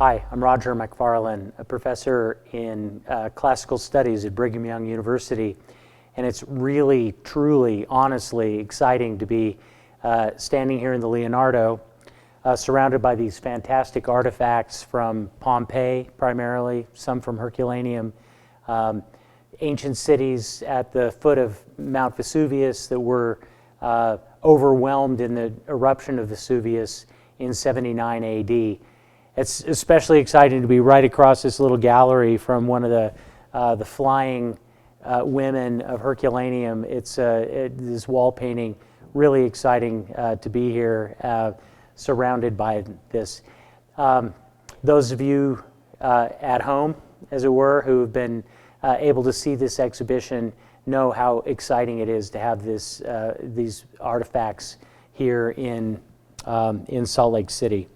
Hi, I'm Roger McFarlane, a professor in classical studies at Brigham Young University, and it's really, truly, honestly exciting to be standing here in the Leonardo, surrounded by these fantastic artifacts from Pompeii, primarily, some from Herculaneum, ancient cities at the foot of Mount Vesuvius that were overwhelmed in the eruption of Vesuvius in 79 AD. It's especially exciting to be right across this little gallery from one of the flying women of Herculaneum. It's this wall painting, really exciting to be here, surrounded by this. Those of you at home, as it were, who have been able to see this exhibition know how exciting it is to have these artifacts here in Salt Lake City.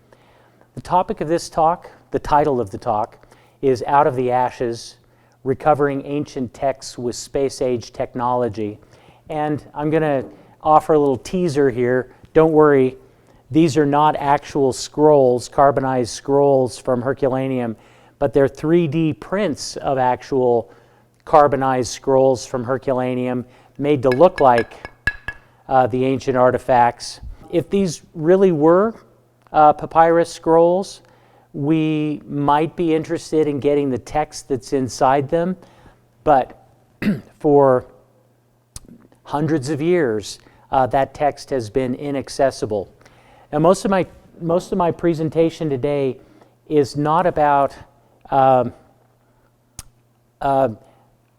The topic of this talk, the title of the talk, is Out of the Ashes, Recovering Ancient Texts with Space-Age Technology. And I'm going to offer a little teaser here. Don't worry, these are not actual scrolls, carbonized scrolls from Herculaneum, but they're 3D prints of actual carbonized scrolls from Herculaneum made to look like the ancient artifacts. If these really were papyrus scrolls, we might be interested in getting the text that's inside them, but for hundreds of years, that text has been inaccessible. And most of my presentation today is not about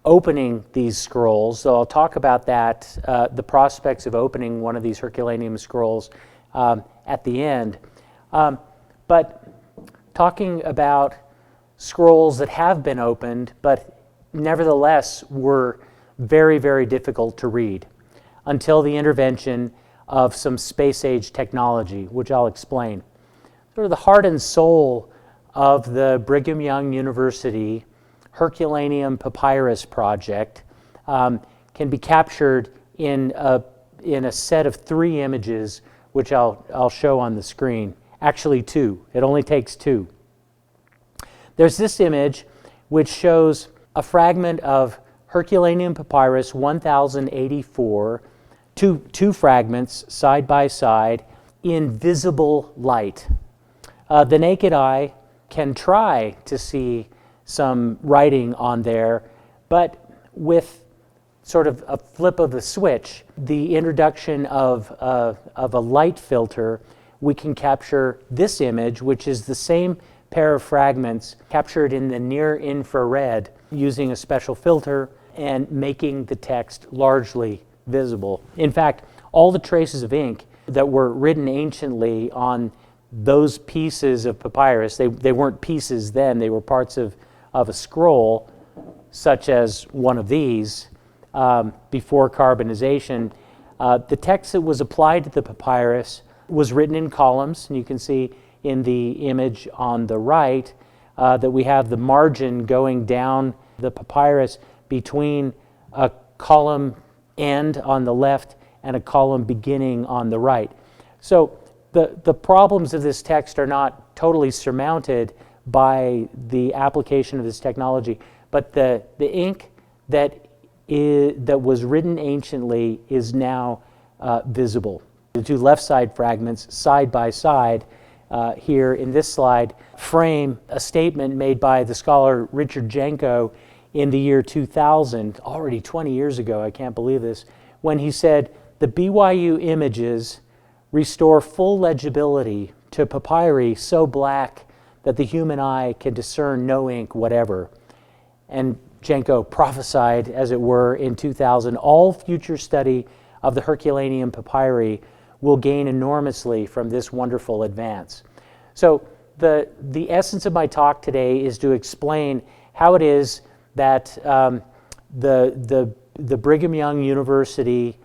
opening these scrolls, so I'll talk about that, the prospects of opening one of these Herculaneum scrolls at the end. But talking about scrolls that have been opened, but nevertheless were very, very difficult to read until the intervention of some space-age technology, which I'll explain. Sort of the heart and soul of the Brigham Young University Herculaneum Papyrus Project can be captured in a set of 3 images, which I'll show on the screen. Actually 2. It only takes 2. There's this image which shows a fragment of Herculaneum Papyrus 1084, two fragments side by side in visible light. The naked eye can try to see some writing on there, but with sort of a flip of the switch, the introduction of a light filter, we can capture this image, which is the same pair of fragments captured in the near infrared using a special filter and making the text largely visible. In fact, all the traces of ink that were written anciently on those pieces of papyrus, they weren't pieces then, they were parts of a scroll, such as one of these, before carbonization. The text that was applied to the papyrus was written in columns, and you can see in the image on the right that we have the margin going down the papyrus between a column end on the left and a column beginning on the right. So the problems of this text are not totally surmounted by the application of this technology, but the ink that was written anciently is now visible. The 2 left side fragments, side by side, here in this slide, frame a statement made by the scholar Richard Jenko in the year 2000, already 20 years ago, I can't believe this, when he said, "The BYU images restore full legibility to papyri so black that the human eye can discern no ink whatever." And Jenko prophesied, as it were, in 2000, all future study of the Herculaneum papyri will gain enormously from this wonderful advance. So the essence of my talk today is to explain how it is that the Brigham Young University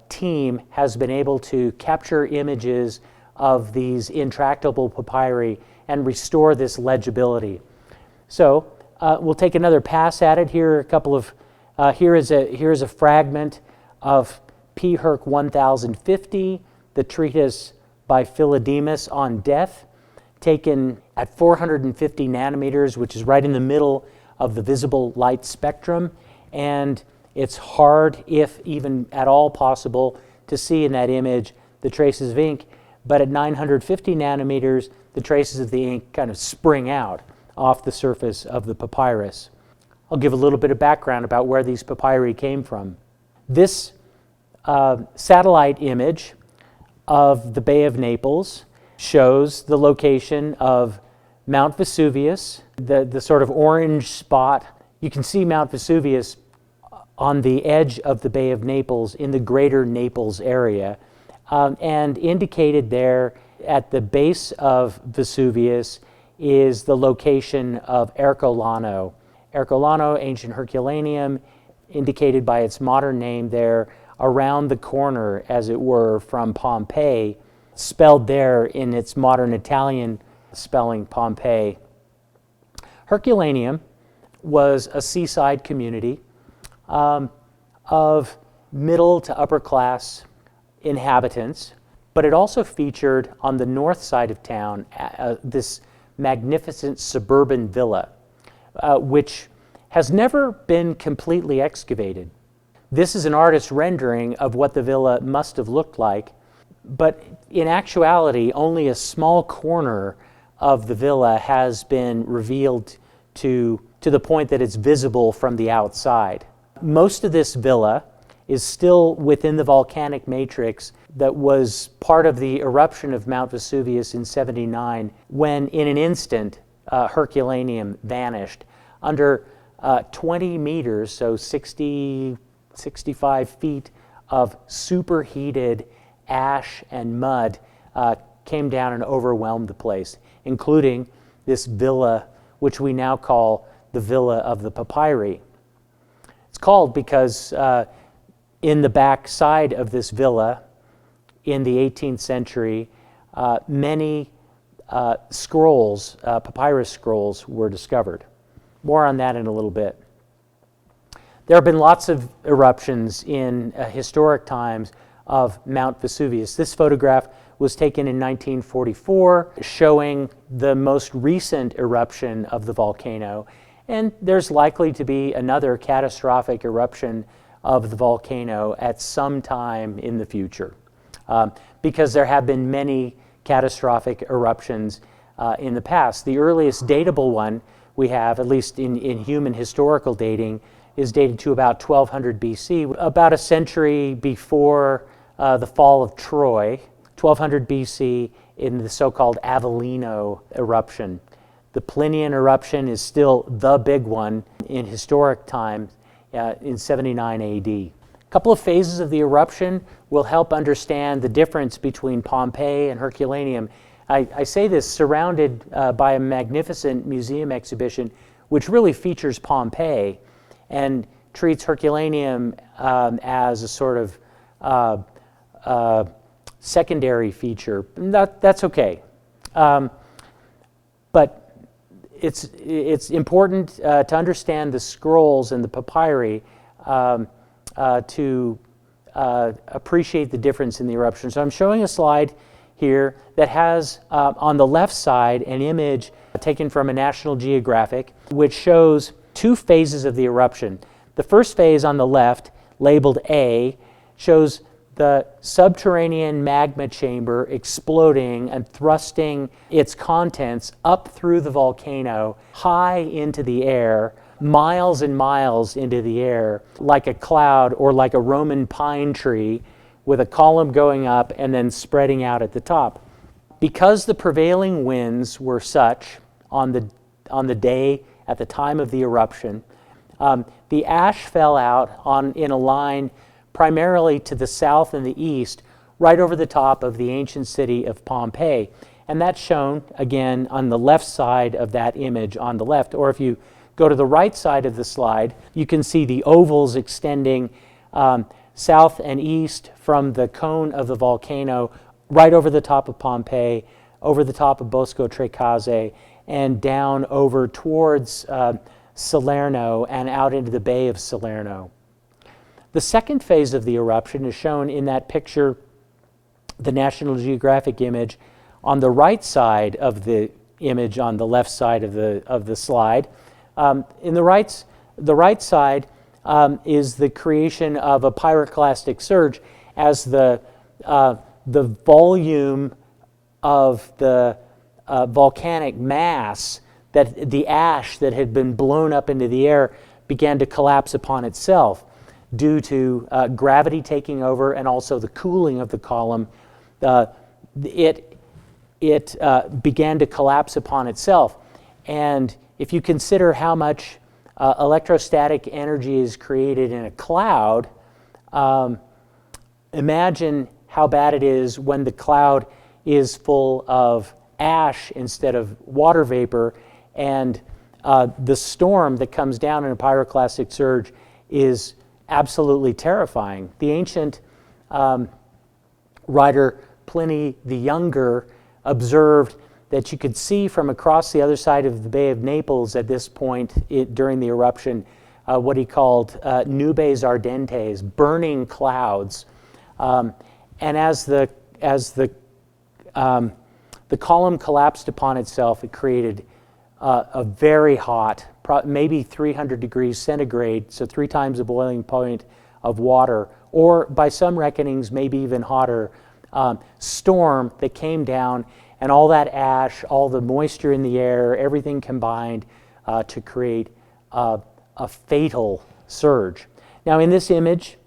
team has been able to capture images of these intractable papyri and restore this legibility. So we'll take another pass at it. Here are a couple of here is a fragment of P. Herc 1050, the treatise by Philodemus on death, taken at 450 nanometers, which is right in the middle of the visible light spectrum, and it's hard, if even at all possible, to see in that image the traces of ink, but at 950 nanometers, the traces of the ink kind of spring out off the surface of the papyrus. I'll give a little bit of background about where these papyri came from. This satellite image of the Bay of Naples shows the location of Mount Vesuvius, the sort of orange spot. You can see Mount Vesuvius on the edge of the Bay of Naples in the greater Naples area, and indicated there at the base of Vesuvius is the location of Ercolano. Ercolano, ancient Herculaneum, indicated by its modern name there, around the corner, as it were, from Pompeii, spelled there in its modern Italian spelling, Pompeii. Herculaneum was a seaside community of middle to upper class inhabitants, but it also featured on the north side of town this magnificent suburban villa, which has never been completely excavated. This is an artist's rendering of what the villa must have looked like, but in actuality, only a small corner of the villa has been revealed to the point that it's visible from the outside. Most of this villa is still within the volcanic matrix that was part of the eruption of Mount Vesuvius in 79, when in an instant Herculaneum vanished. Under 20 meters, so 65 feet of superheated ash and mud came down and overwhelmed the place, including this villa, which we now call the Villa of the Papyri. It's called because in the back side of this villa in the 18th century, many scrolls, papyrus scrolls, were discovered. More on that in a little bit. There have been lots of eruptions in historic times of Mount Vesuvius. This photograph was taken in 1944, showing the most recent eruption of the volcano, and there's likely to be another catastrophic eruption of the volcano at some time in the future, because there have been many catastrophic eruptions in the past. The earliest datable one we have, at least in human historical dating, is dated to about 1200 BC, about a century before the fall of Troy, 1200 BC, in the so-called Avellino eruption. The Plinian eruption is still the big one in historic time in 79 AD. A couple of phases of the eruption will help understand the difference between Pompeii and Herculaneum. I say this surrounded by a magnificent museum exhibition which really features Pompeii and treats Herculaneum as a sort of secondary feature. That's okay. But it's important to understand the scrolls and the papyri to appreciate the difference in the eruption. So I'm showing a slide here that has on the left side an image taken from a National Geographic, which shows two phases of the eruption. The first phase on the left, labeled A, shows the subterranean magma chamber exploding and thrusting its contents up through the volcano, high into the air, miles and miles into the air, like a cloud or like a Roman pine tree, with a column going up and then spreading out at the top. Because the prevailing winds were such on the day at the time of the eruption, the ash fell out in a line primarily to the south and the east, right over the top of the ancient city of Pompeii. And that's shown, again, on the left side of that image on the left. Or if you go to the right side of the slide, you can see the ovals extending south and east from the cone of the volcano, right over the top of Pompeii, over the top of Bosco Trecase, and down over towards Salerno and out into the Bay of Salerno. The second phase of the eruption is shown in that picture, the National Geographic image On the right side of the image, on the left side of the slide, in the right side is the creation of a pyroclastic surge as the volume of the volcanic mass, that the ash that had been blown up into the air, began to collapse upon itself due to gravity taking over and also the cooling of the column. It began to collapse upon itself. And if you consider how much electrostatic energy is created in a cloud, imagine how bad it is when the cloud is full of ash instead of water vapor, and the storm that comes down in a pyroclastic surge is absolutely terrifying. The ancient writer Pliny the Younger observed that you could see from across the other side of the Bay of Naples at this point during the eruption what he called nubes ardentes, burning clouds. And as the column collapsed upon itself, it created a very hot, maybe 300 degrees centigrade, so 3 times the boiling point of water, or by some reckonings, maybe even hotter, storm that came down, and all that ash, all the moisture in the air, everything combined to create a fatal surge. Now, in this image,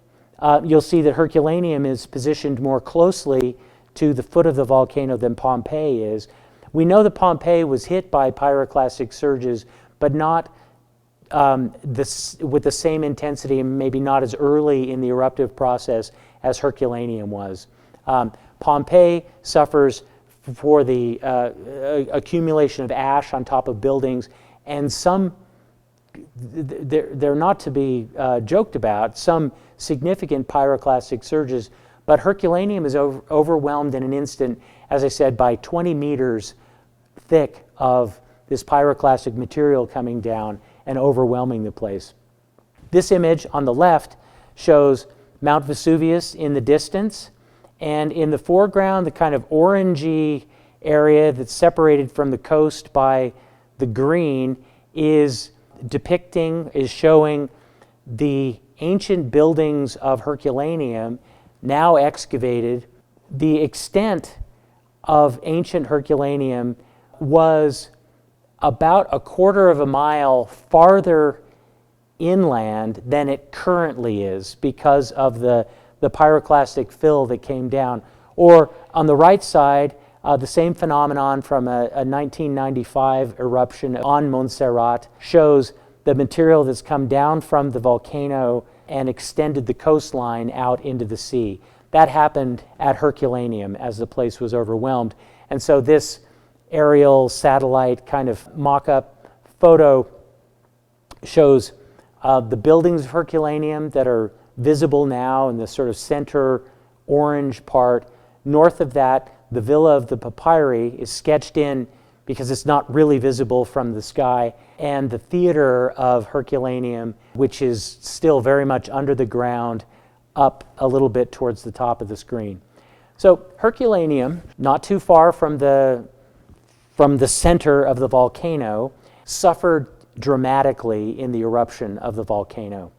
you'll see that Herculaneum is positioned more closely to the foot of the volcano than Pompeii is. We know that Pompeii was hit by pyroclastic surges, but not with the same intensity, and maybe not as early in the eruptive process as Herculaneum was. Pompeii suffers for the accumulation of ash on top of buildings, and they're not to be joked about, some significant pyroclastic surges, but Herculaneum is overwhelmed in an instant, as I said, by 20 meters thick of this pyroclastic material coming down and overwhelming the place. This image on the left shows Mount Vesuvius in the distance, and in the foreground, the kind of orangey area that's separated from the coast by the green is showing the ancient buildings of Herculaneum, now excavated. The extent of ancient Herculaneum was about 1/4 of a mile farther inland than it currently is because of the pyroclastic fill that came down. Or on the right side, the same phenomenon from a 1995 eruption on Montserrat shows the material that's come down from the volcano and extended the coastline out into the sea. That happened at Herculaneum as the place was overwhelmed. And so this aerial satellite kind of mock-up photo shows the buildings of Herculaneum that are visible now in the sort of center orange part. North of that, the Villa of the Papyri is sketched in because it's not really visible from the sky, and the theater of Herculaneum, which is still very much under the ground, up a little bit towards the top of the screen. So Herculaneum, not too far from the center of the volcano, suffered dramatically in the eruption of the volcano.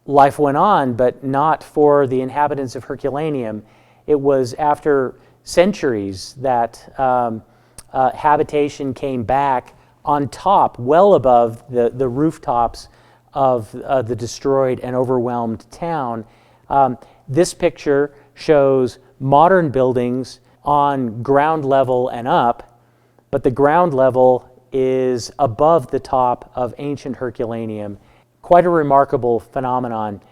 Life went on, but not for the inhabitants of Herculaneum. It was after centuries that habitation came back on top, well above the rooftops of the destroyed and overwhelmed town. This picture shows modern buildings on ground level and up, but the ground level is above the top of ancient Herculaneum. Quite a remarkable phenomenon.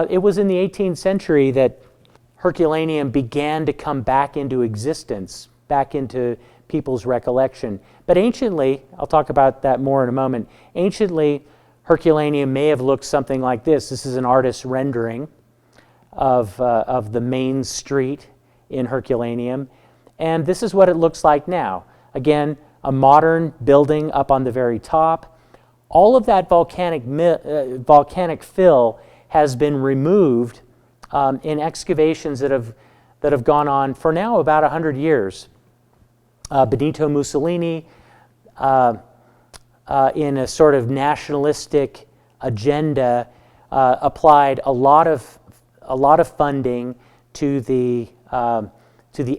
It was in the 18th century that Herculaneum began to come back into existence, back into people's recollection. But anciently, I'll talk about that more in a moment, anciently Herculaneum may have looked something like this. This is an artist's rendering of the main street in Herculaneum, and this is what it looks like now. Again, a modern building up on the very top. All of that volcanic fill has been removed in excavations that have gone on for now about 100 years. Benito Mussolini, in a sort of nationalistic agenda, applied a lot of funding to the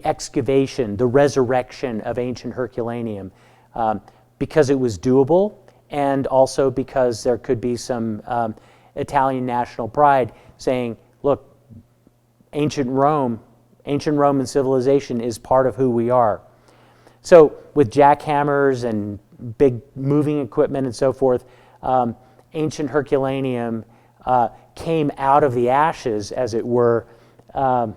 excavation, the resurrection of ancient Herculaneum, because it was doable, and also because there could be some Italian national pride saying, look, ancient Roman civilization is part of who we are. So with jackhammers and big moving equipment and so forth, ancient Herculaneum came out of the ashes, as it were. Well,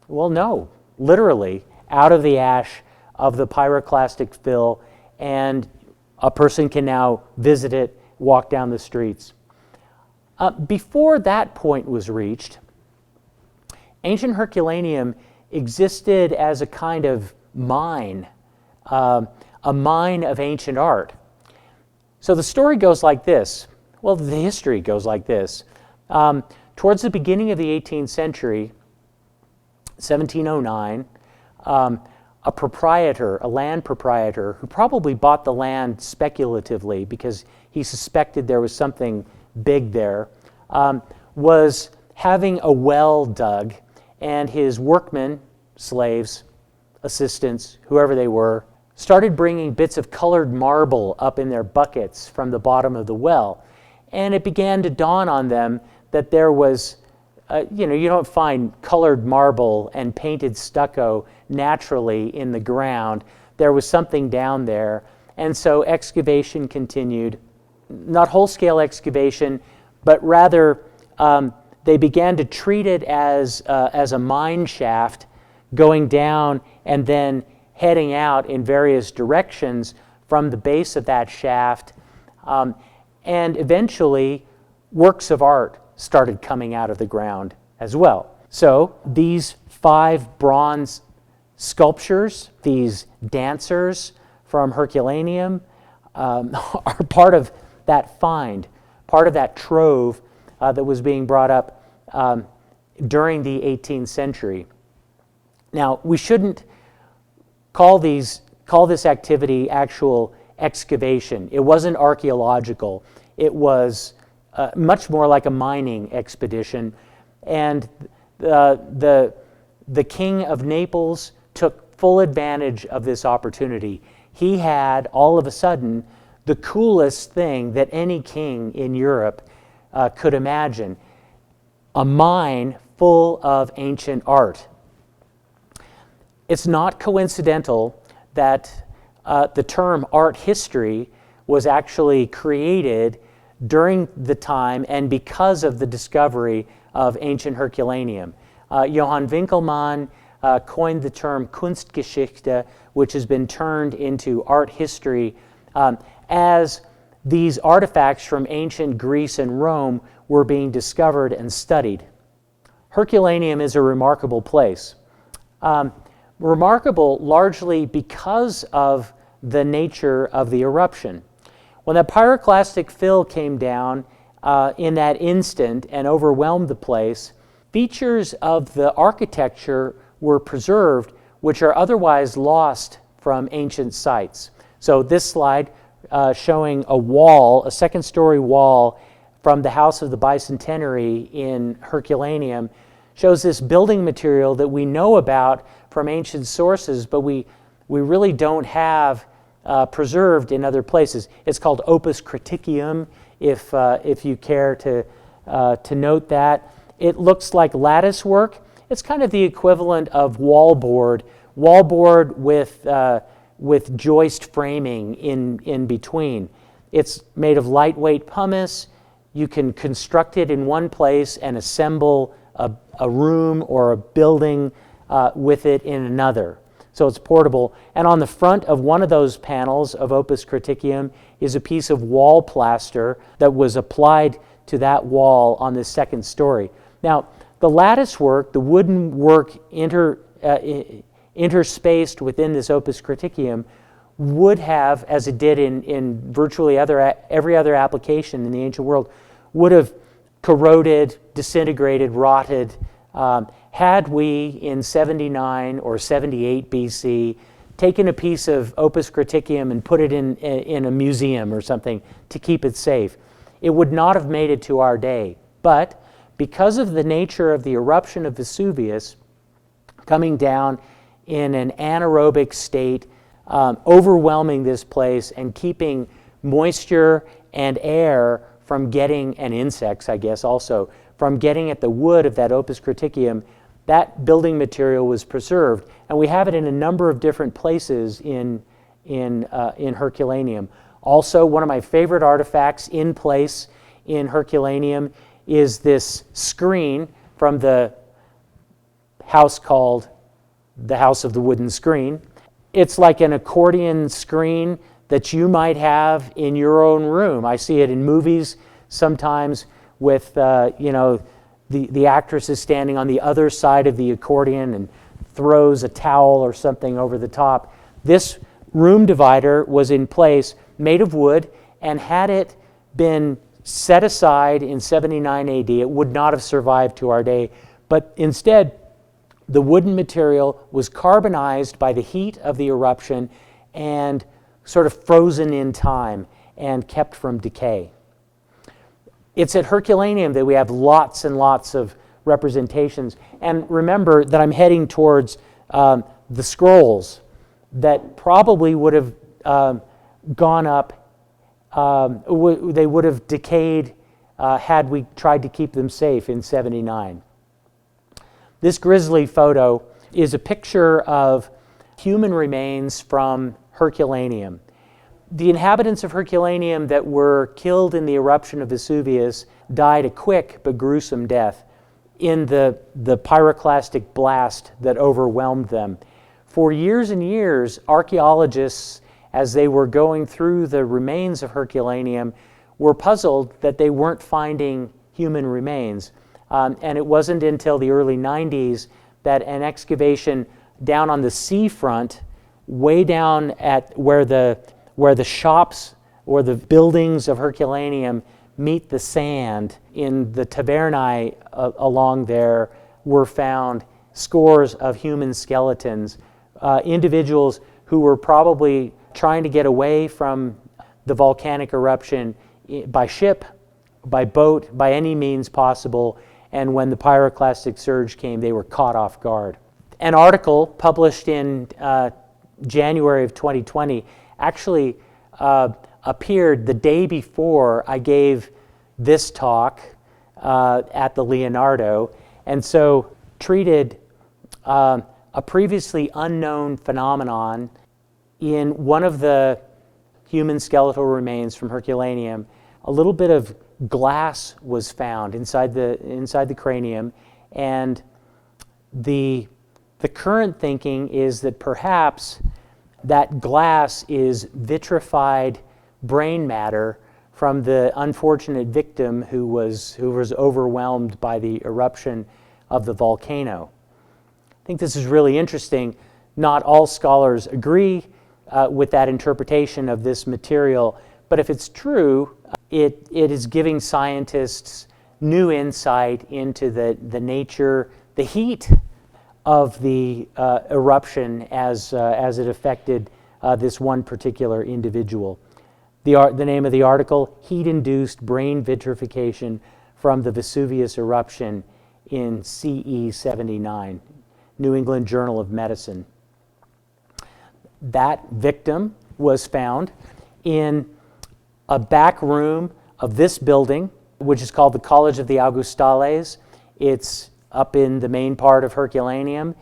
no, literally out of the ash of the pyroclastic fill, and a person can now visit it, walk down the streets. Before that point was reached, ancient Herculaneum existed as a kind of mine, a mine of ancient art. So the story goes like this. Well, the history goes like this. Towards the beginning of the 18th century, 1709, a land proprietor, who probably bought the land speculatively because he suspected there was something big there, was having a well dug, and his workmen, slaves, assistants, whoever they were, started bringing bits of colored marble up in their buckets from the bottom of the well. And it began to dawn on them that there was, you don't find colored marble and painted stucco naturally in the ground. There was something down there. And so excavation continued, not whole-scale excavation, but rather they began to treat it as a mine shaft going down and then heading out in various directions from the base of that shaft. And eventually, works of art started coming out of the ground as well. So these 5 bronze sculptures, these dancers from Herculaneum, are part of that find, part of that trove that was being brought up during the 18th century. Now, we shouldn't call this activity actual excavation. It wasn't archaeological. It was much more like a mining expedition. And the king of Naples took full advantage of this opportunity. He had, all of a sudden, the coolest thing that any king in Europe could imagine: a mine full of ancient art. It's not coincidental that the term art history was actually created during the time and because of the discovery of ancient Herculaneum. Johann Winkelmann coined the term Kunstgeschichte, which has been turned into art history, as these artifacts from ancient Greece and Rome were being discovered and studied. Herculaneum is a remarkable place. Remarkable largely because of the nature of the eruption. When that pyroclastic fill came down in that instant and overwhelmed the place, features of the architecture were preserved which are otherwise lost from ancient sites. So this slide showing a wall, a second-story wall from the House of the Bicentenary in Herculaneum, shows this building material that we know about from ancient sources, but we really don't have preserved in other places. It's called Opus Criticum, if you care to note that. It looks like lattice work. It's kind of the equivalent of wallboard with joist framing in between. It's made of lightweight pumice. You can construct it in one place and assemble a room or a building with it in another. So it's portable. And on the front of one of those panels of Opus Criticum is a piece of wall plaster that was applied to that wall on the second story. Now, the lattice work, the wooden work interspaced within this Opus Criticum, would have, as it did in virtually every other application in the ancient world, would have corroded, disintegrated, rotted, had we in 79 or 78 BC taken a piece of Opus Criticum and put it in a museum or something to keep it safe. It would not have made it to our day. But because of the nature of the eruption of Vesuvius coming down in an anaerobic state, overwhelming this place and keeping moisture and air from getting, and insects, I guess also, from getting at the wood of that Opus Criticum, that building material was preserved. And we have it in a number of different places in Herculaneum. Also, one of my favorite artifacts in place in Herculaneum is this screen from the house called the House of the Wooden Screen. It's like an accordion screen that you might have in your own room. I see it in movies sometimes with, the actress is standing on the other side of the accordion and throws a towel or something over the top. This room divider was in place, made of wood, and had it been set aside in 79 AD, it would not have survived to our day. But instead, the wooden material was carbonized by the heat of the eruption and sort of frozen in time and kept from decay. It's at Herculaneum that we have lots and lots of representations. And remember that I'm heading towards the scrolls that probably would have gone up, they would have decayed had we tried to keep them safe in 79. This grisly photo is a picture of human remains from Herculaneum. The inhabitants of Herculaneum that were killed in the eruption of Vesuvius died a quick but gruesome death in the pyroclastic blast that overwhelmed them. For years and years, archaeologists, as they were going through the remains of Herculaneum, were puzzled that they weren't finding human remains. And it wasn't until the early 90s that an excavation down on the seafront, way down at where the shops or the buildings of Herculaneum meet the sand in the tavernae along there, were found scores of human skeletons, individuals who were probably trying to get away from the volcanic eruption by ship, by boat, by any means possible, and when the pyroclastic surge came, they were caught off guard. An article published in January of 2020 actually appeared the day before I gave this talk at the Leonardo, and so treated a previously unknown phenomenon in one of the human skeletal remains from Herculaneum. A little bit of glass was found inside the cranium, and the current thinking is that perhaps that glass is vitrified brain matter from the unfortunate victim who was overwhelmed by the eruption of the volcano. I think this is really interesting. Not all scholars agree with that interpretation of this material, but if it's true, it is giving scientists new insight into the nature, the heat of the eruption as it affected this one particular individual. The name of the article, Heat-Induced Brain Vitrification from the Vesuvius Eruption in CE 79, New England Journal of Medicine. That victim was found in a back room of this building, which is called the College of the Augustales. It's up in the main part of Herculaneum.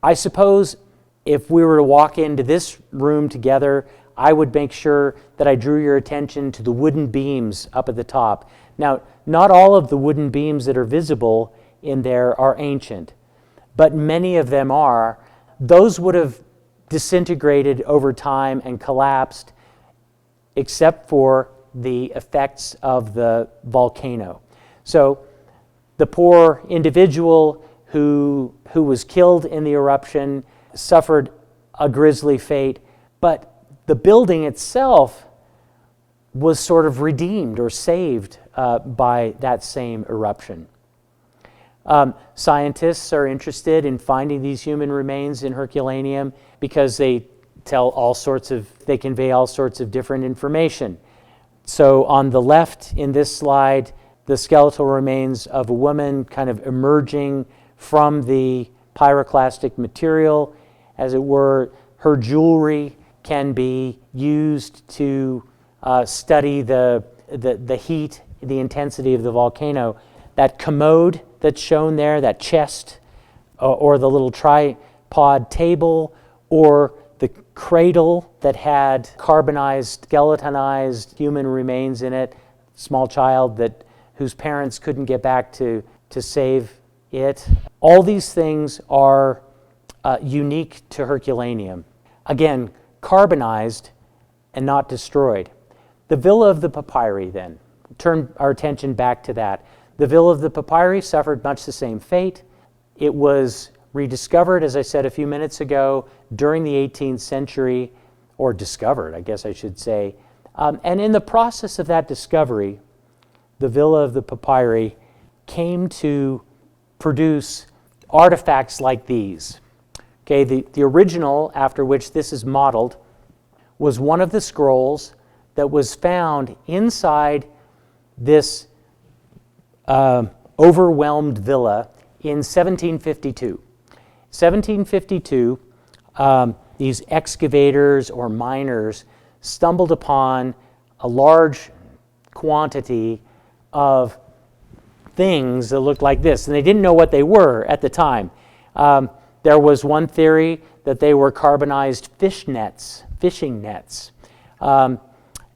I suppose if we were to walk into this room together, I would make sure that I drew your attention to the wooden beams up at the top. Now, not all of the wooden beams that are visible in there are ancient, but many of them are. Those would have disintegrated over time and collapsed, except for the effects of the volcano. So the poor individual who was killed in the eruption suffered a grisly fate, but the building itself was sort of redeemed or saved by that same eruption. Scientists are interested in finding these human remains in Herculaneum because they convey all sorts of different information. So on the left in this slide, the skeletal remains of a woman kind of emerging from the pyroclastic material, as it were. Her jewelry can be used to study the heat, the intensity of the volcano. That commode that's shown there, that chest, or the little tripod table, or the cradle that had carbonized, skeletonized human remains in it, small child whose parents couldn't get back to save it. All these things are unique to Herculaneum. Again, carbonized and not destroyed. The Villa of the Papyri, then, turn our attention back to that. The Villa of the Papyri suffered much the same fate. It was rediscovered, as I said a few minutes ago, during the 18th century, or discovered, I guess I should say. And in the process of that discovery, the Villa of the Papyri came to produce artifacts like these. Okay, the original, after which this is modeled, was one of the scrolls that was found inside this overwhelmed villa in 1752. 1752, these excavators or miners stumbled upon a large quantity of things that looked like this, and they didn't know what they were at the time. There was one theory that they were carbonized fishing nets.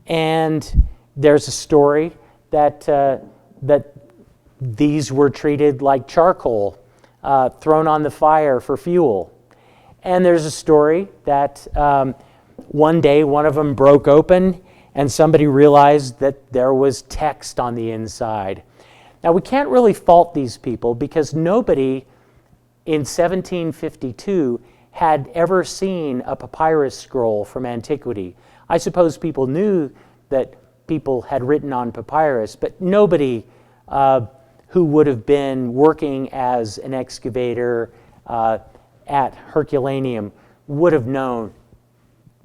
And there's a story that these were treated like charcoal, thrown on the fire for fuel. And there's a story that one day one of them broke open and somebody realized that there was text on the inside. Now, we can't really fault these people because nobody in 1752 had ever seen a papyrus scroll from antiquity. I suppose people knew that people had written on papyrus, but nobody who would have been working as an excavator at Herculaneum would have known,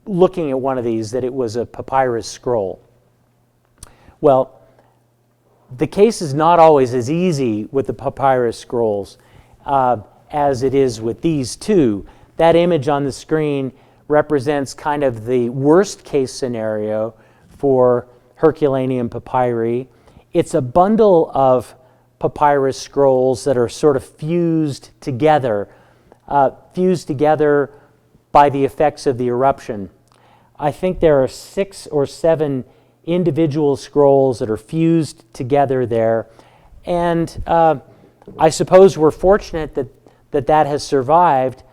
looking at one of these, that it was a papyrus scroll. Well, the case is not always as easy with the papyrus scrolls as it is with these two. That image on the screen represents kind of the worst case scenario for Herculaneum papyri. It's a bundle of papyrus scrolls that are sort of fused together by the effects of the eruption. I think there are 6 or 7 individual scrolls that are fused together there. And I suppose we're fortunate that has survived,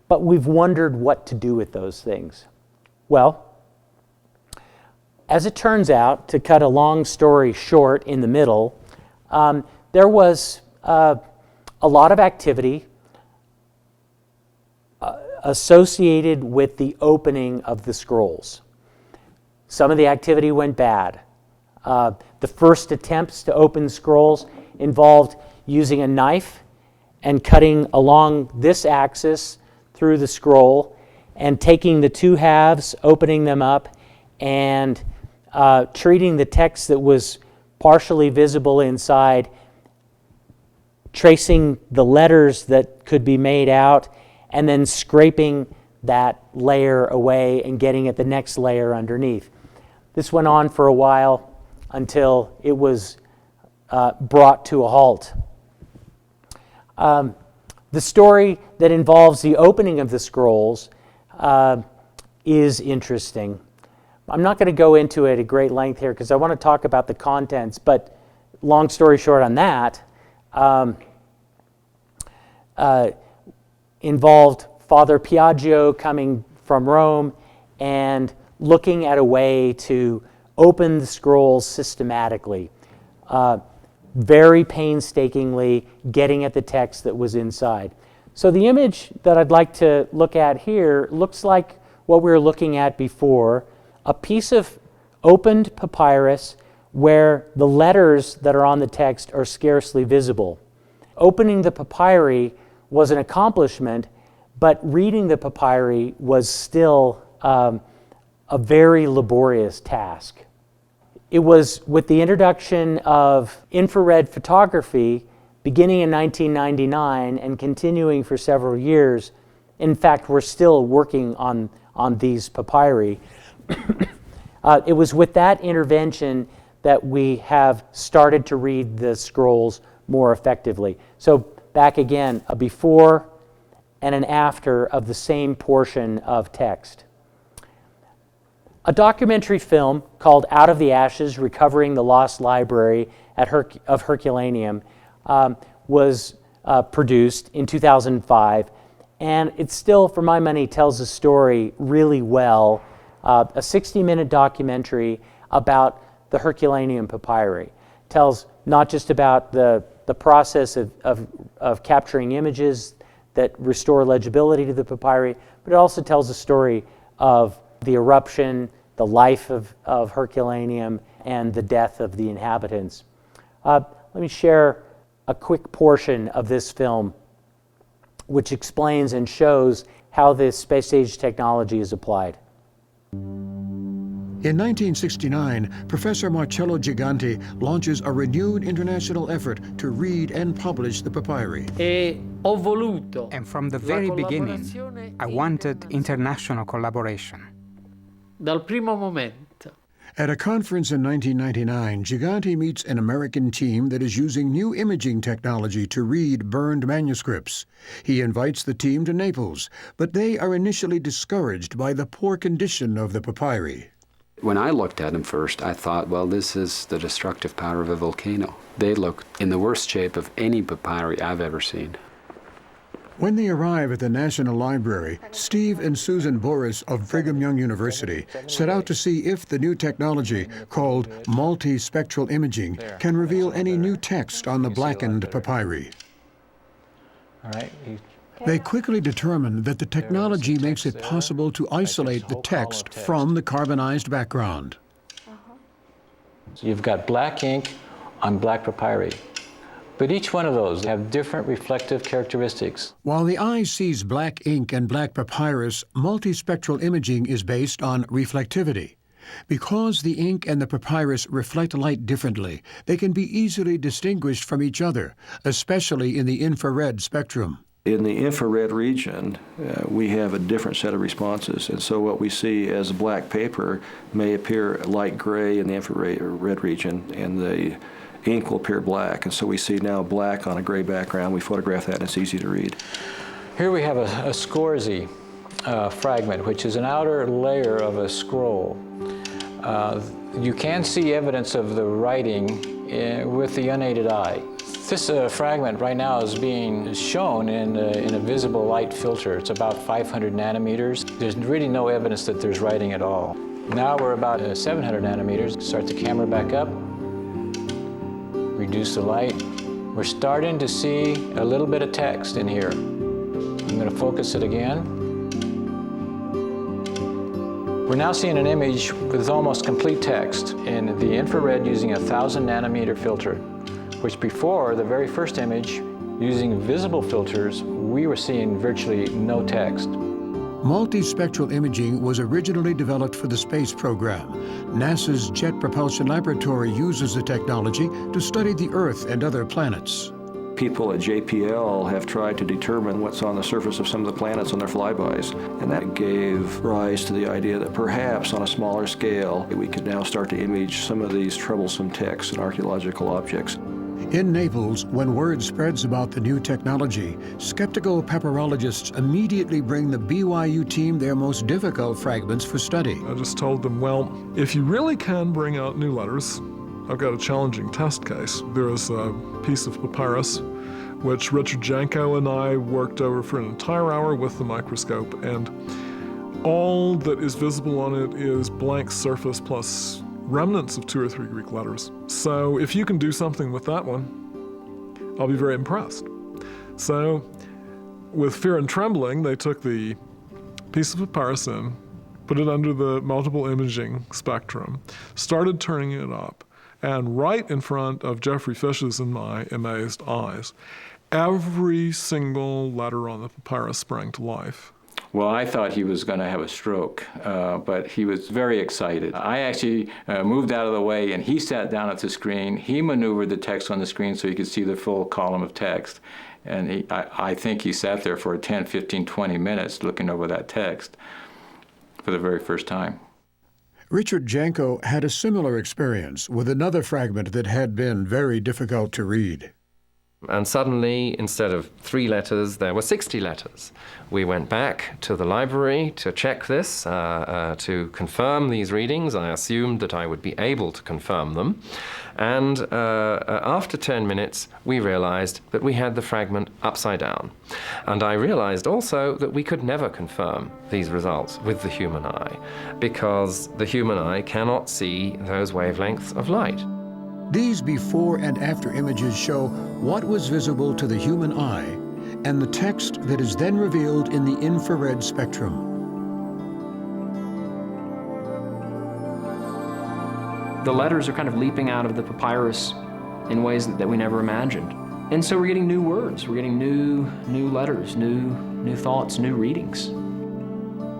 but we've wondered what to do with those things. Well, as it turns out, to cut a long story short in the middle, there was a lot of activity associated with the opening of the scrolls. Some of the activity went bad. The first attempts to open scrolls involved using a knife and cutting along this axis through the scroll and taking the two halves, opening them up, and treating the text that was partially visible inside, tracing the letters that could be made out, and then scraping that layer away and getting at the next layer underneath. This went on for a while until it was brought to a halt. The story that involves the opening of the scrolls is interesting. I'm not going to go into it at great length here because I want to talk about the contents, but long story short on that, involved Father Piaggio coming from Rome and looking at a way to open the scrolls systematically, very painstakingly getting at the text that was inside. So the image that I'd like to look at here looks like what we were looking at before, a piece of opened papyrus where the letters that are on the text are scarcely visible. Opening the papyri was an accomplishment, but reading the papyri was still a very laborious task. It was with the introduction of infrared photography beginning in 1999 and continuing for several years. In fact, we're still working on these papyri. It was with that intervention that we have started to read the scrolls more effectively. So back again, a before and an after of the same portion of text. A documentary film called Out of the Ashes, Recovering the Lost Library of Herculaneum was produced in 2005, and it still, for my money, tells the story really well. A 60-minute documentary about the Herculaneum papyri. Tells not just about the process of capturing images that restore legibility to the papyri, but it also tells the story of the eruption, the life of Herculaneum, and the death of the inhabitants. Let me share a quick portion of this film which explains and shows how this space-age technology is applied. In 1969, Professor Marcello Giganti launches a renewed international effort to read and publish the papyri. And from the very beginning, I wanted international collaboration. Dal primo momento. At a conference in 1999, Giganti meets an American team that is using new imaging technology to read burned manuscripts. He invites the team to Naples, but they are initially discouraged by the poor condition of the papyri. When I looked at them first, I thought, well, this is the destructive power of a volcano. They look in the worst shape of any papyri I've ever seen. When they arrive at the National Library, Steve and Susan Boris of Brigham Young University set out to see if the new technology, called multispectral imaging, can reveal any new text on the blackened papyri. They quickly determine that the technology makes it possible to isolate the text from the carbonized background. So you've got black ink on black papyri. But each one of those have different reflective characteristics. While the eye sees black ink and black papyrus, multispectral imaging is based on reflectivity. Because the ink and the papyrus reflect light differently, they can be easily distinguished from each other, especially in the infrared spectrum. In the infrared region, we have a different set of responses, and so what we see as black paper may appear light gray in the infrared region, and the ink will appear black, and so we see now black on a gray background. We photograph that and it's easy to read. Here we have a Scorsese fragment, which is an outer layer of a scroll. You can see evidence of the writing with the unaided eye. This fragment right now is being shown in a visible light filter. It's about 500 nanometers. There's really no evidence that there's writing at all. Now we're about 700 nanometers. Start the camera back up. Reduce the light. We're starting to see a little bit of text in here. I'm going to focus it again. We're now seeing an image with almost complete text in the infrared using a 1000 nanometer filter, which before the very first image, using visible filters, we were seeing virtually no text. Multispectral imaging was originally developed for the space program. NASA's Jet Propulsion Laboratory uses the technology to study the Earth and other planets. People at JPL have tried to determine what's on the surface of some of the planets on their flybys, and that gave rise to the idea that perhaps on a smaller scale, we could now start to image some of these troublesome texts and archaeological objects. In Naples, when word spreads about the new technology, skeptical papyrologists immediately bring the BYU team their most difficult fragments for study. I just told them, well, if you really can bring out new letters, I've got a challenging test case. There is a piece of papyrus which Richard Janko and I worked over for an entire hour with the microscope, and all that is visible on it is blank surface plus remnants of 2 or 3 Greek letters. So if you can do something with that one, I'll be very impressed. So with fear and trembling, they took the piece of papyrus in, put it under the multiple imaging spectrum, started turning it up, And right in front of Jeffrey Fish's and my amazed eyes, every single letter on the papyrus sprang to life. Well, I thought he was going to have a stroke, but he was very excited. I actually moved out of the way, and he sat down at the screen. He maneuvered the text on the screen so he could see the full column of text. And I think he sat there for 10, 15, 20 minutes looking over that text for the very first time. Richard Janko had a similar experience with another fragment that had been very difficult to read. And suddenly, instead of 3 letters, there were 60 letters. We went back to the library to check this, to confirm these readings. I assumed that I would be able to confirm them. And after 10 minutes, we realized that we had the fragment upside down. And I realized also that we could never confirm these results with the human eye, because the human eye cannot see those wavelengths of light. These before and after images show what was visible to the human eye and the text that is then revealed in the infrared spectrum. The letters are kind of leaping out of the papyrus in ways that we never imagined. And so we're getting new words, we're getting new letters, new thoughts, new readings.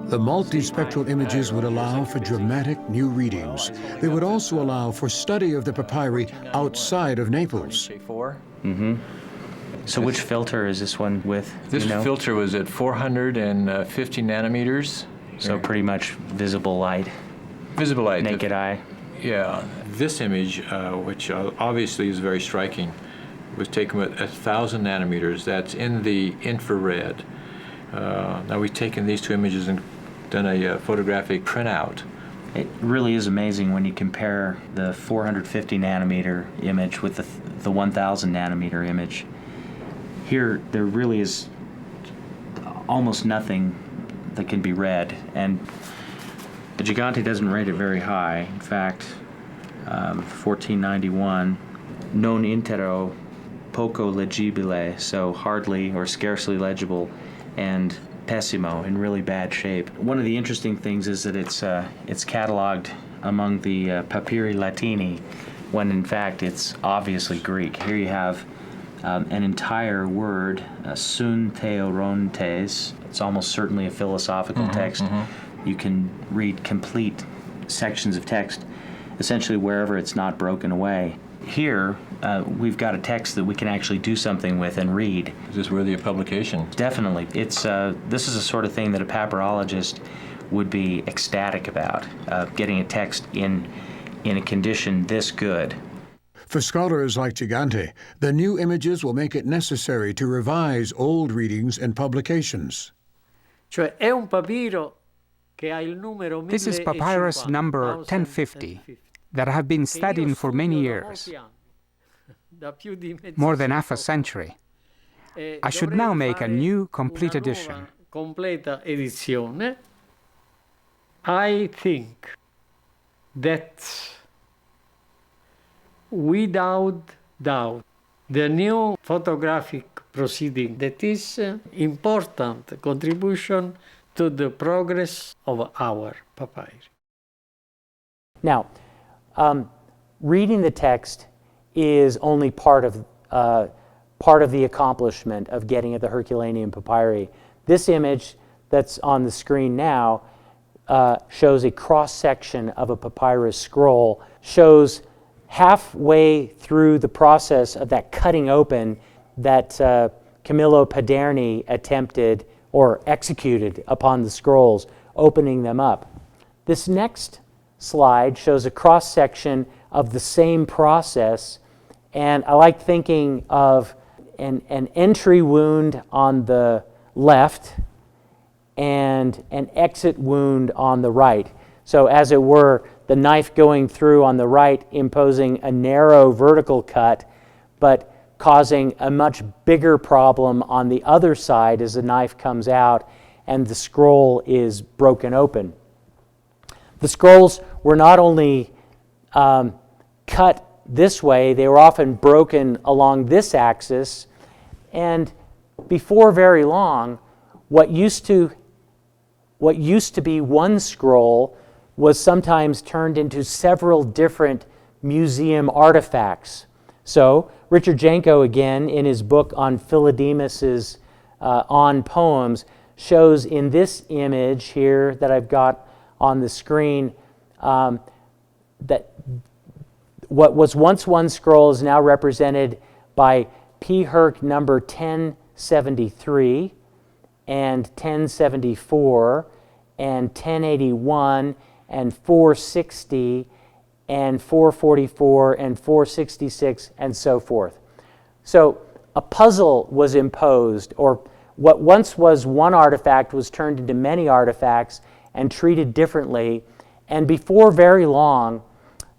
The multispectral images would allow for dramatic new readings. They would also allow for study of the papyri outside of Naples. Mm-hmm. So which filter is this one with? This filter was at 450 nanometers. So pretty much visible light. Visible light. Naked eye. Yeah. This image, which obviously is very striking, was taken at 1,000 nanometers. That's in the infrared. Now we've taken these 2 images and done a photographic printout. It really is amazing when you compare the 450 nanometer image with the 1,000 nanometer image. Here, there really is almost nothing that can be read, and the Gigante doesn't rate it very high. In fact, 1491, non intero poco legibile, so hardly or scarcely legible, and pessimo, in really bad shape. One of the interesting things is that it's cataloged among the Papyri Latini, when in fact it's obviously Greek. Here you have an entire word, sun theorontes. It's almost certainly a philosophical text. You can read complete sections of text, essentially wherever it's not broken away. Here, we've got a text that we can actually do something with and read. Is this worthy of publication? Definitely. It's this is the sort of thing that a papyrologist would be ecstatic about, getting a text in a condition this good. For scholars like Gigante, the new images will make it necessary to revise old readings and publications. Cioè è un papiro che ha il numero 1050. This is papyrus number 1050 that I have been studying for many years, more than half a century. I should now make a new, complete edition. Completa edizione. I think that without doubt, the new photographic proceeding that is important contribution to the progress of our papyri. Now, reading the text is only part of the accomplishment of getting at the Herculaneum papyri. This image that's on the screen now shows a cross-section of a papyrus scroll, shows halfway through the process of that cutting open that Camillo Paderni attempted or executed upon the scrolls, opening them up. This next slide shows a cross-section of the same process, and I like thinking of an entry wound on the left and an exit wound on the right. So as it were, the knife going through on the right imposing a narrow vertical cut, but causing a much bigger problem on the other side as the knife comes out and the scroll is broken open. The scrolls were not only cut this way, they were often broken along this axis, and before very long, what used to be one scroll was sometimes turned into several different museum artifacts. So Richard Janko, again, in his book on Philodemus's On Poems, shows in this image here that I've got on the screen that what was once one scroll is now represented by P. Herc number 1073 and 1074 and 1081 and 460 and 444 and 466 and so forth. So a puzzle was imposed, or what once was one artifact was turned into many artifacts and treated differently. And before very long,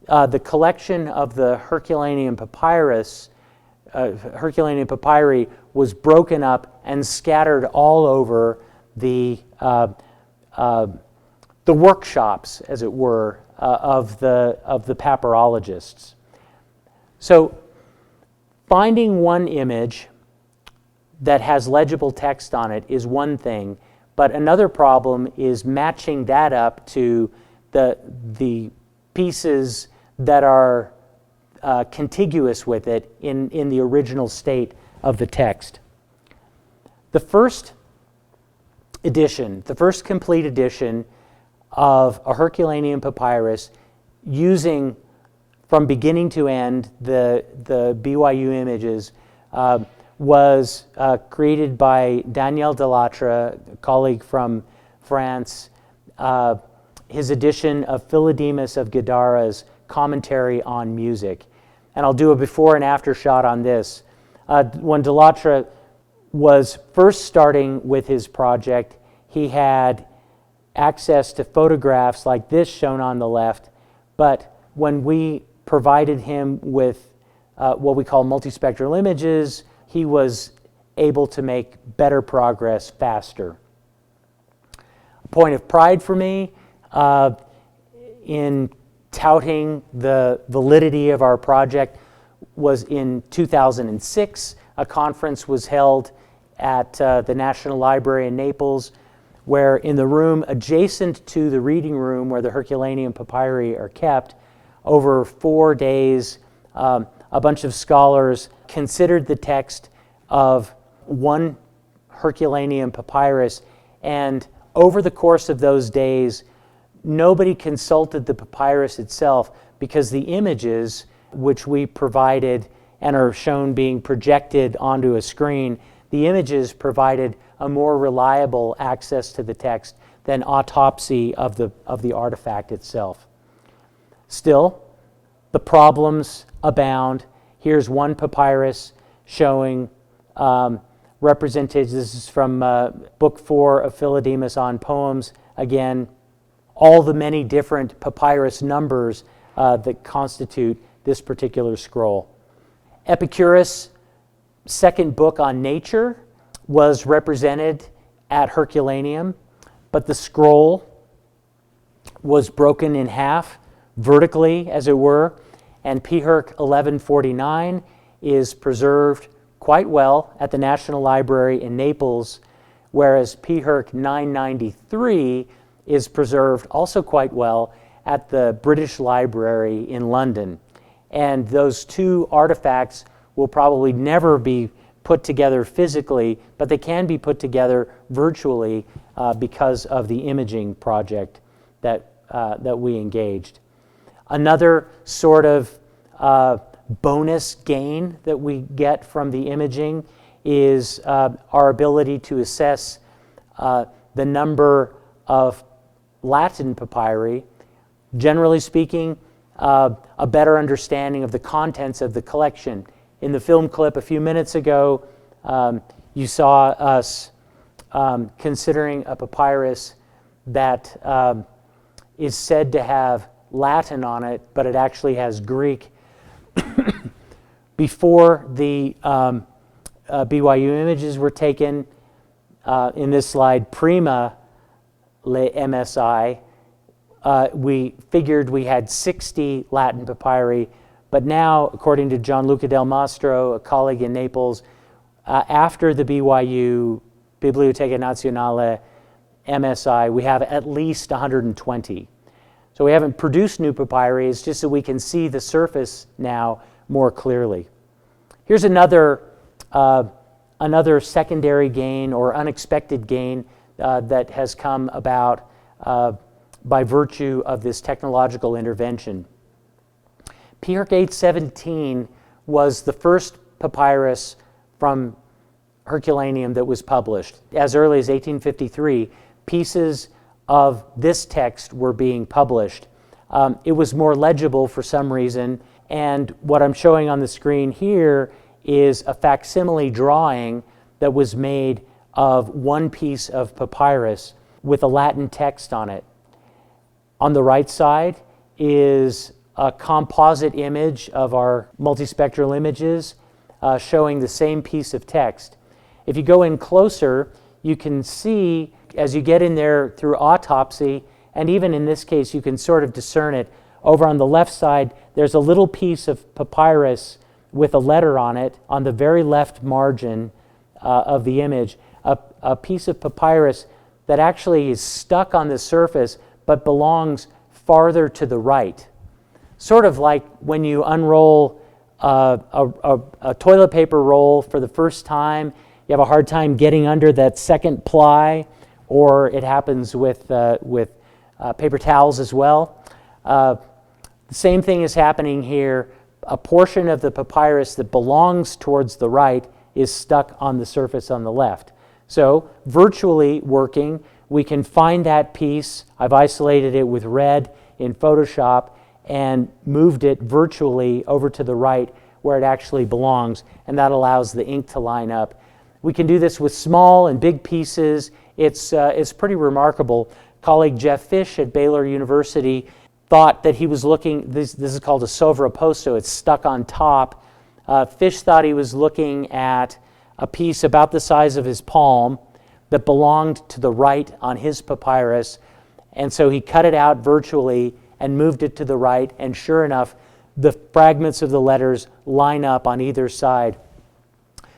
the collection of the Herculaneum Papyrus, Herculaneum Papyri, was broken up and scattered all over the workshops, as it were, of the papyrologists. So finding one image that has legible text on it is one thing, but another problem is matching that up to the pieces that are contiguous with it in the original state of the text. The first edition, the first complete edition of a Herculaneum papyrus, using from beginning to end the BYU images, was created by Daniel Delattre, a colleague from France. His edition of Philodemus of Gadara's commentary on music. And I'll do a before and after shot on this. When Delattre was first starting with his project, he had access to photographs like this shown on the left, but when we provided him with what we call multispectral images, he was able to make better progress faster. A point of pride for me in touting the validity of our project was in 2006. A conference was held at the National Library in Naples, where in the room adjacent to the reading room where the Herculaneum papyri are kept, over 4 days, a bunch of scholars considered the text of one Herculaneum papyrus, and over the course of those days, nobody consulted the papyrus itself, because the images which we provided and are shown being projected onto a screen, the images provided a more reliable access to the text than autopsy of the artifact itself. Still, the problems abound. Here's one papyrus showing represented. This is from Book 4 of Philodemus on Poems. Again, all the many different papyrus numbers that constitute this particular scroll. Epicurus' second book on nature was represented at Herculaneum, but the scroll was broken in half, vertically as it were, and P. Herc 1149 is preserved quite well at the National Library in Naples, whereas P. Herc 993 is preserved also quite well at the British Library in London. And those two artifacts will probably never be put together physically, but they can be put together virtually because of the imaging project that we engaged. Another sort of bonus gain that we get from the imaging is our ability to assess the number of Latin papyri. Generally speaking, a better understanding of the contents of the collection. In the film clip a few minutes ago, you saw us considering a papyrus that is said to have Latin on it, but it actually has Greek. Before the BYU images were taken, in this slide, prima le MSI, we figured we had 60 Latin papyri, but now, according to Gianluca Del Mastro, a colleague in Naples, after the BYU Biblioteca Nazionale MSI, we have at least 120. So we haven't produced new papyri, it's just that we can see the surface now more clearly. Here's another secondary gain or unexpected gain that has come about by virtue of this technological intervention. P-Herc 817 was the first papyrus from Herculaneum that was published. As early as 1853, pieces of this text were being published. It was more legible for some reason, and what I'm showing on the screen here is a facsimile drawing that was made of one piece of papyrus with a Latin text on it. On the right side is a composite image of our multispectral images showing the same piece of text. If you go in closer, you can see, as you get in there through autopsy, and even in this case you can sort of discern it, over on the left side there's a little piece of papyrus with a letter on it on the very left margin of the image, a piece of papyrus that actually is stuck on the surface but belongs farther to the right. Sort of like when you unroll a toilet paper roll for the first time, you have a hard time getting under that second ply, or it happens with paper towels as well. The same thing is happening here. A portion of the papyrus that belongs towards the right is stuck on the surface on the left. So virtually working, we can find that piece. I've isolated it with red in Photoshop and moved it virtually over to the right where it actually belongs, and that allows the ink to line up. We can do this with small and big pieces. It's pretty remarkable. Colleague Jeff Fish at Baylor University thought that he was looking, this is called a sovrapposto, it's stuck on top. Fish thought he was looking at a piece about the size of his palm that belonged to the right on his papyrus, and so he cut it out virtually and moved it to the right, and sure enough, the fragments of the letters line up on either side.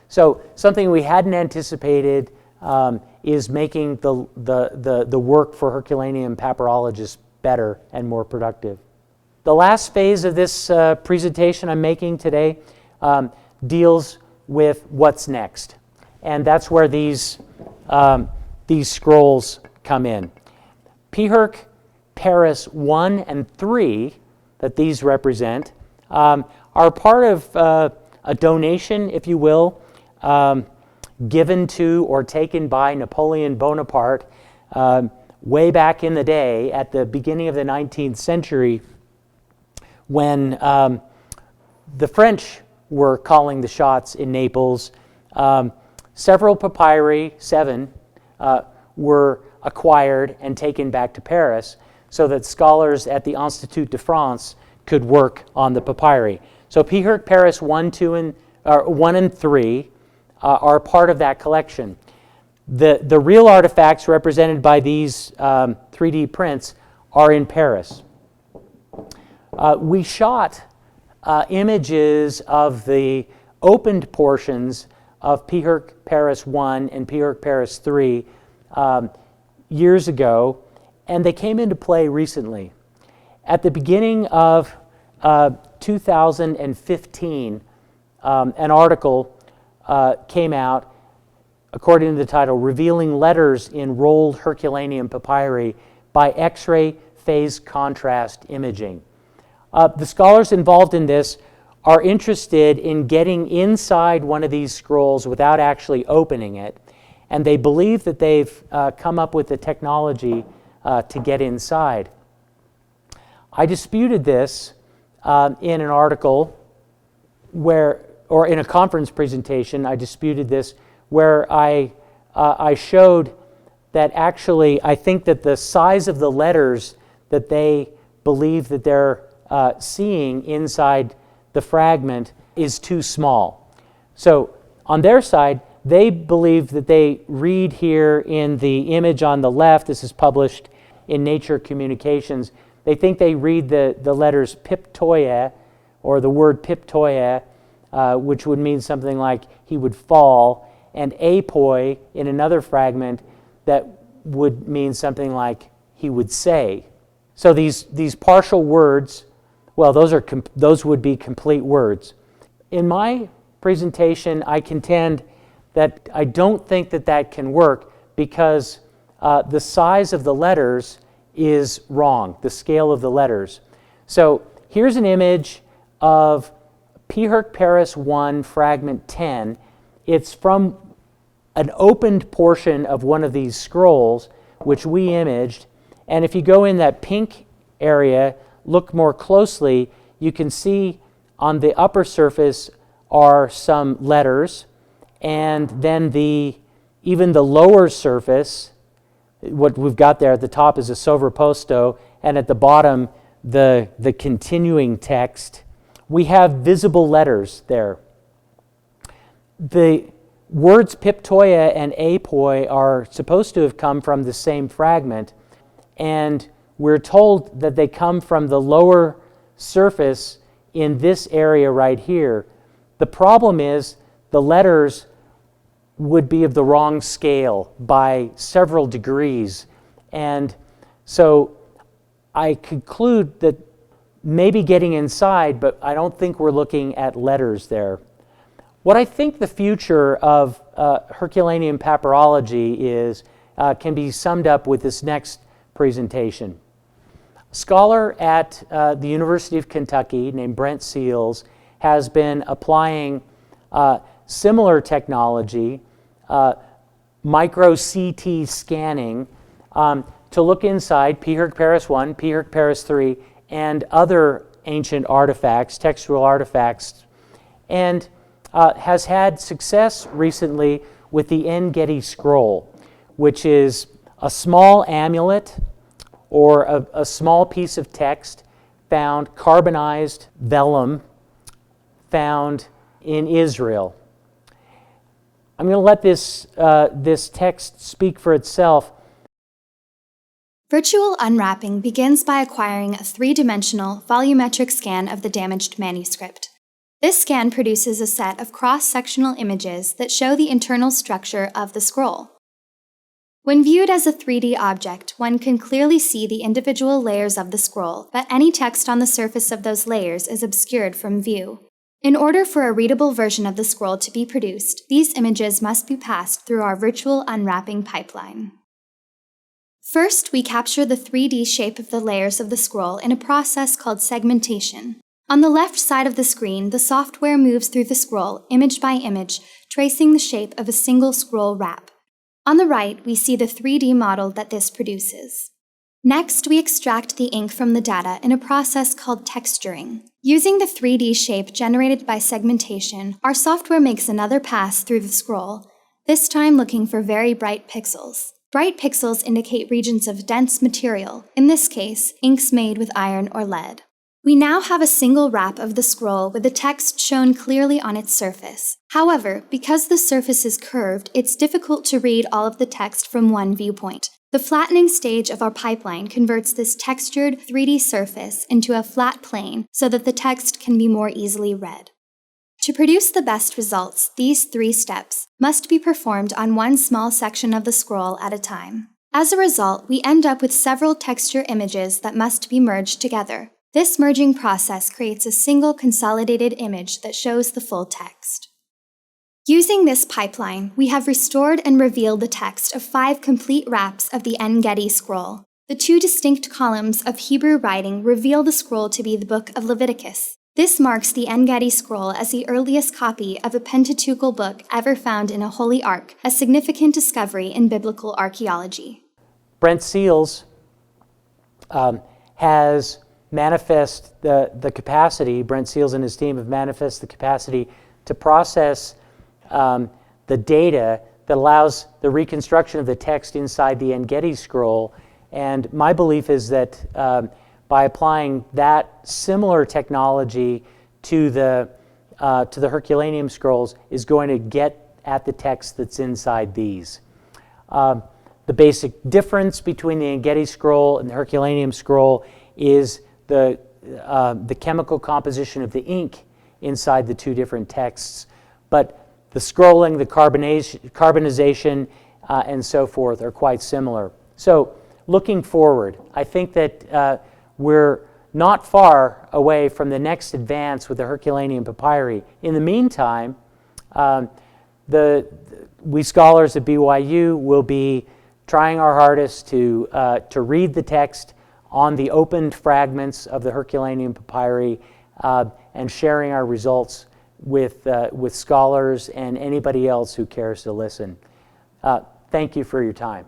So something we hadn't anticipated is making the work for Herculaneum papyrologists better and more productive. The last phase of this presentation I'm making today deals with what's next, and that's where these scrolls come in. P-Herc Paris 1 and 3 that these represent are part of a donation, if you will, given to or taken by Napoleon Bonaparte way back in the day at the beginning of the 19th century when the French were calling the shots in Naples. Several papyri, 7, were acquired and taken back to Paris so that scholars at the Institut de France could work on the papyri. So P-Herc Paris 1 and 3 are part of that collection. The real artifacts represented by these 3D prints are in Paris. We shot images of the opened portions of P-Herc Paris 1 and P-Herc Paris 3 years ago, and they came into play recently. At the beginning of 2015, an article came out, according to the title, Revealing Letters in Rolled Herculaneum Papyri by X-ray Phase Contrast Imaging. The scholars involved in this are interested in getting inside one of these scrolls without actually opening it, and they believe that they've come up with the technology to get inside. I disputed this in an article or in a conference presentation, I disputed this where I showed that actually I think that the size of the letters that they believe that they're seeing inside the fragment is too small. So on their side, they believe that they read here in the image on the left, this is published in Nature Communications, they think they read the letters piptoia, or the word piptoia, which would mean something like he would fall, and apoi in another fragment that would mean something like he would say. So these partial words, well, those would be complete words. In my presentation, I contend that I don't think that can work because the size of the letters is wrong, the scale of the letters. So here's an image of P. Herc Paris 1, fragment 10. It's from an opened portion of one of these scrolls, which we imaged. And if you go in that pink area, look more closely, you can see on the upper surface are some letters, and then even the lower surface, what we've got there at the top is a sovrapposto, and at the bottom, the continuing text. We have visible letters there. The words piptoia and apoi are supposed to have come from the same fragment, and we're told that they come from the lower surface in this area right here. The problem is the letters would be of the wrong scale by several degrees, and so I conclude that maybe getting inside, but I don't think we're looking at letters there. What I think the future of Herculaneum papyrology is can be summed up with this next presentation. A scholar at the University of Kentucky named Brent Seals has been applying similar technology, micro CT scanning, to look inside P. Herc Paris 1, P. Herc Paris 3, and other ancient artifacts, textual artifacts, and has had success recently with the En-Gedi scroll, which is a small amulet or a small piece of text found, carbonized vellum found in Israel. I'm going to let this text speak for itself. Virtual unwrapping begins by acquiring a three-dimensional volumetric scan of the damaged manuscript. This scan produces a set of cross-sectional images that show the internal structure of the scroll. When viewed as a 3D object, one can clearly see the individual layers of the scroll, but any text on the surface of those layers is obscured from view. In order for a readable version of the scroll to be produced, these images must be passed through our virtual unwrapping pipeline. First, we capture the 3D shape of the layers of the scroll in a process called segmentation. On the left side of the screen, the software moves through the scroll, image by image, tracing the shape of a single scroll wrap. On the right, we see the 3D model that this produces. Next, we extract the ink from the data in a process called texturing. Using the 3D shape generated by segmentation, our software makes another pass through the scroll, this time looking for very bright pixels. Bright pixels indicate regions of dense material, in this case, inks made with iron or lead. We now have a single wrap of the scroll with the text shown clearly on its surface. However, because the surface is curved, it's difficult to read all of the text from one viewpoint. The flattening stage of our pipeline converts this textured 3D surface into a flat plane so that the text can be more easily read. To produce the best results, these 3 steps must be performed on one small section of the scroll at a time. As a result, we end up with several texture images that must be merged together. This merging process creates a single consolidated image that shows the full text. Using this pipeline, we have restored and revealed the text of 5 complete wraps of the En-Gedi scroll. The 2 distinct columns of Hebrew writing reveal the scroll to be the book of Leviticus. This marks the En-Gedi scroll as the earliest copy of a Pentateuchal book ever found in a holy ark, a significant discovery in biblical archaeology. Brent Seals has manifest the capacity, Brent Seals and his team have manifested the capacity to process the data that allows the reconstruction of the text inside the En-Gedi scroll. And my belief is that by applying that similar technology to the Herculaneum scrolls is going to get at the text that's inside these. The basic difference between the En-Gedi scroll and the Herculaneum scroll is the chemical composition of the ink inside the 2 different texts, but the scrolling, the carbonization, and so forth are quite similar. So looking forward, I think that we're not far away from the next advance with the Herculaneum papyri. In the meantime, we scholars at BYU will be trying our hardest to read the text on the opened fragments of the Herculaneum papyri and sharing our results with scholars and anybody else who cares to listen. Thank you for your time.